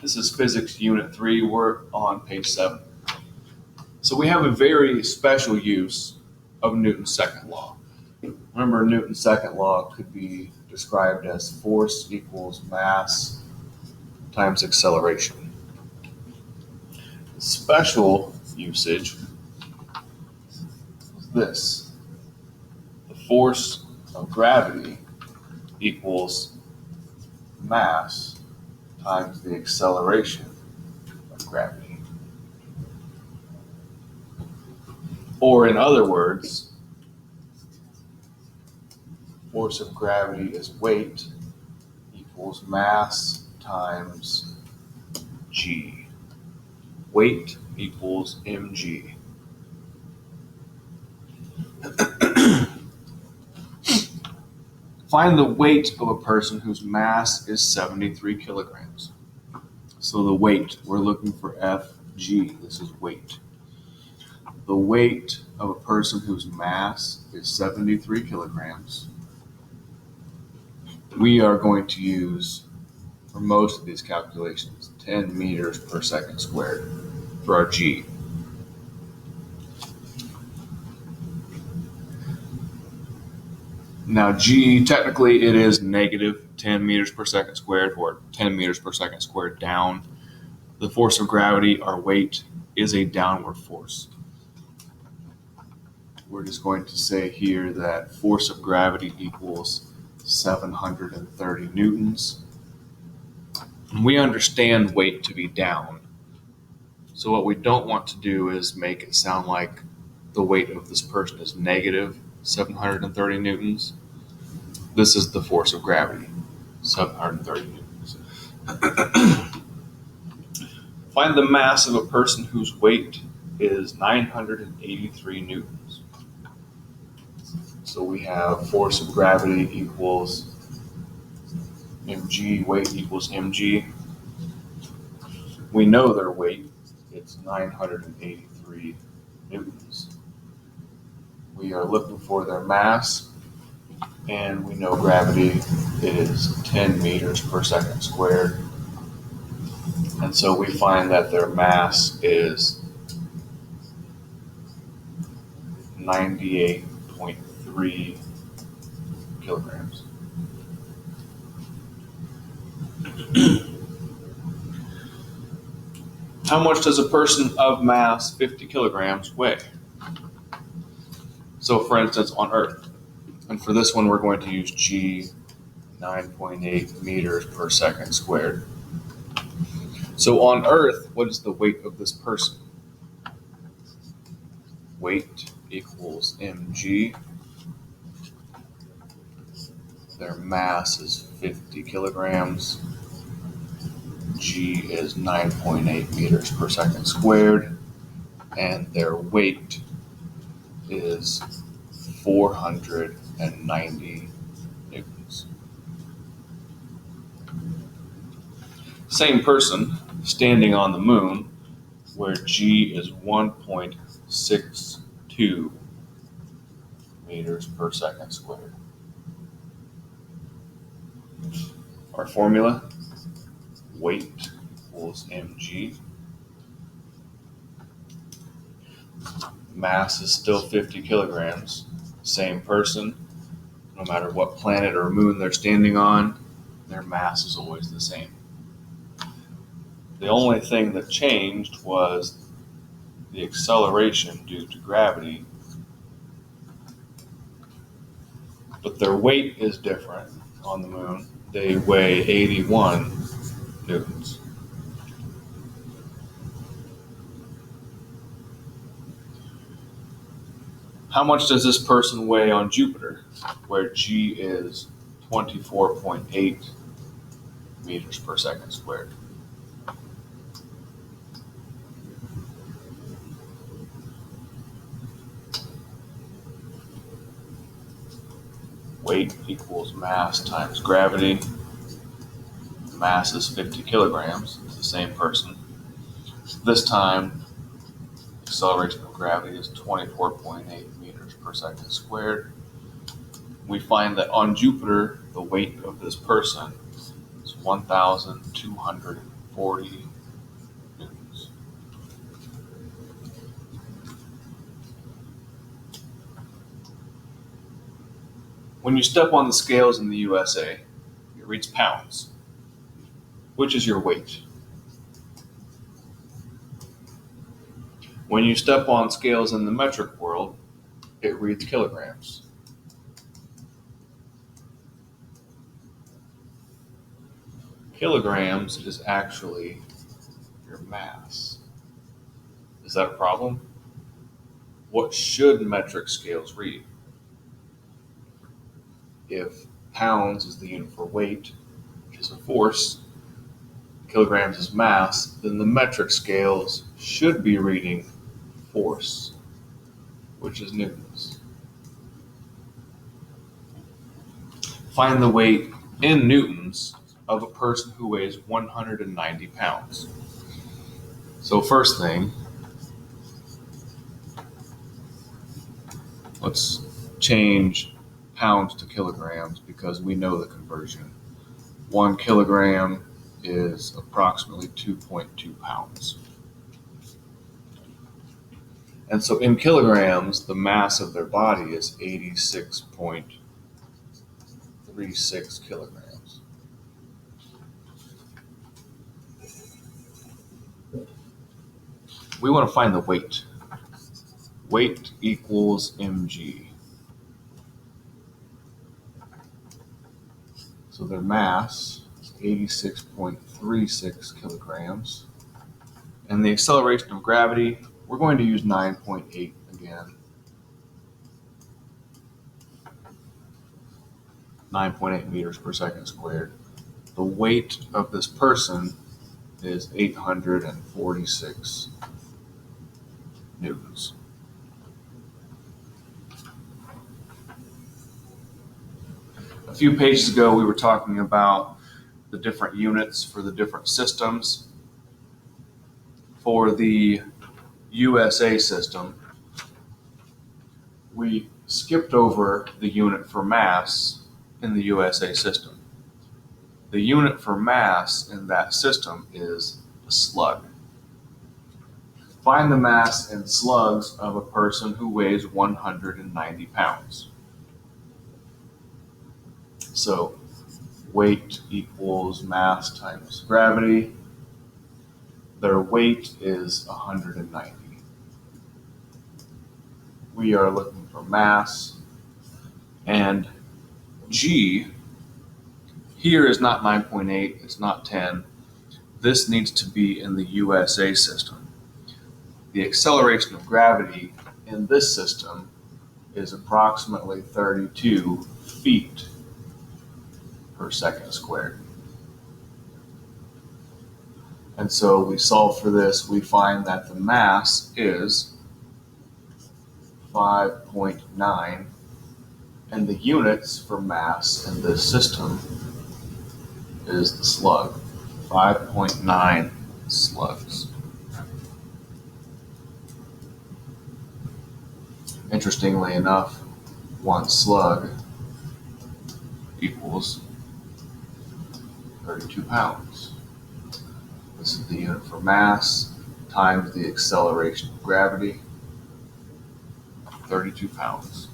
This is Physics Unit 3. We're on page 7. So we have a very special use of Newton's second law. Remember, Newton's second law could be described as force equals mass times acceleration. Special usage is this. The force of gravity equals mass times the acceleration of gravity. Or in other words, force of gravity is weight equals mass times g. Weight equals mg. Find the weight of a person whose mass is 73 kilograms. So the weight, we're looking for Fg. This is weight. The weight of a person whose mass is 73 kilograms. We are going to use, for most of these calculations, 10 meters per second squared for our g. Now g, technically it is negative 10 meters per second squared, or 10 meters per second squared down. The force of gravity, our weight, is a downward force. We're just going to say here that force of gravity equals 730 newtons. And we understand weight to be down. So what we don't want to do is make it sound like the weight of this person is negative 730 newtons. This is the force of gravity, 730 newtons. Find the mass of a person whose weight is 983 newtons. So we have force of gravity equals mg, weight equals mg. We know their weight, it's 983 newtons. We are looking for their mass, and we know gravity is 10 meters per second squared. And so we find that their mass is 98.3 kilograms. How much does a person of mass 50 kilograms weigh? So for instance, on Earth, and for this one we're going to use g, 9.8 meters per second squared. So on Earth, what is the weight of this person? Weight equals mg. Their mass is 50 kilograms. G is 9.8 meters per second squared. And their weight is 490 newtons. Same person standing on the moon, where G is 1.62 meters per second squared. Our formula, weight equals mg. Mass is still 50 kilograms. Same person, no matter what planet or moon they're standing on, their mass is always the same. The only thing that changed was the acceleration due to gravity, but their weight is different on the moon. They weigh 81 newtons. How much does this person weigh on Jupiter, where G is 24.8 meters per second squared? Weight equals mass times gravity. Mass is 50 kilograms. It's the same person. This time, acceleration of gravity is 24.8 meters per second squared. We find that on Jupiter, the weight of this person is 1,250 40 newtons. When you step on the scales in the USA, it reads pounds, which is your weight. When you step on scales in the metric world, it reads kilograms. Kilograms is actually your mass. Is that a problem? What should metric scales read? If pounds is the unit for weight, which is a force, kilograms is mass, then the metric scales should be reading force, which is newtons. Find the weight in newtons of a person who weighs 190 pounds. So first thing, let's change pounds to kilograms because we know the conversion. 1 kilogram is approximately 2.2 pounds. And so in kilograms, the mass of their body is 86.36 kilograms. We want to find the weight. Weight equals mg. So their mass is 86.36 kilograms. And the acceleration of gravity, we're going to use 9.8 again. 9.8 meters per second squared. The weight of this person is 846 newtons. A few pages ago, we were talking about the different units for the different systems. For the USA system, we skipped over the unit for mass in the USA system. The unit for mass in that system is a slug. Find the mass in slugs of a person who weighs 190 pounds. So weight equals mass times gravity. Their weight is 190. We are looking for mass, and G here is not 9.8, it's not 10. This needs to be in the USA system. The acceleration of gravity in this system is approximately 32 feet per second squared. And so we solve for this, we find that the mass is 5.9, and the units for mass in this system is the slug, 5.9 slugs. Interestingly enough, one slug equals 32 pounds. This is the unit for mass times the acceleration of gravity, 32 pounds.